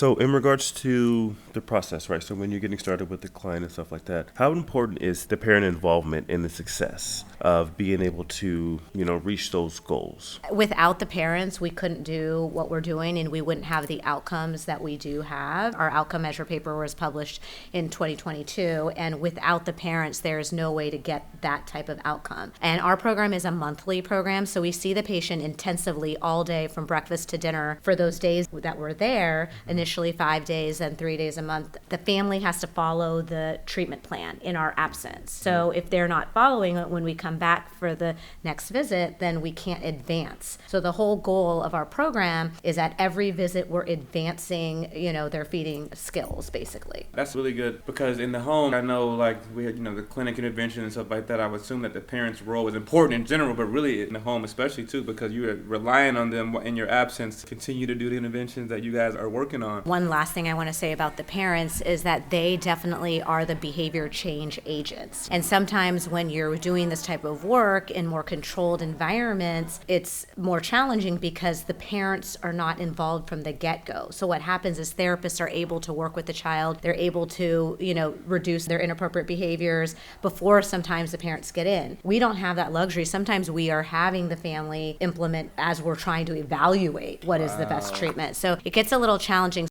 So in regards to the process, right? So when you're getting started with the client and stuff like that, how important is the parent involvement in the success of being able to, reach those goals? Without the parents, we couldn't do what we're doing and we wouldn't have the outcomes that we do have. Our outcome measure paper was published in 2022, and without the parents, there is no way to get that type of outcome. And our program is a monthly program, so we see the patient intensively all day from breakfast to dinner for those days that we're there, initially 5 days and 3 days a month. The family has to follow the treatment plan in our absence. So if they're not following it when we come back for the next visit, then we can't advance. So the whole goal of our program is at every visit we're advancing, their feeding skills, basically. That's really good because in the home, I know like we had, the clinic intervention and stuff like that. I would assume that the parents' role is important in general, but really in the home especially too, because you're relying on them in your absence to continue to do the interventions that you guys are working on. One last thing I want to say about the parents is that they definitely are the behavior change agents. And sometimes when you're doing this type of work in more controlled environments, it's more challenging because the parents are not involved from the get-go. So what happens is therapists are able to work with the child. They're able to, reduce their inappropriate behaviors before sometimes the parents get in. We don't have that luxury. Sometimes we are having the family implement as we're trying to evaluate what is the best treatment. So it gets a little challenging.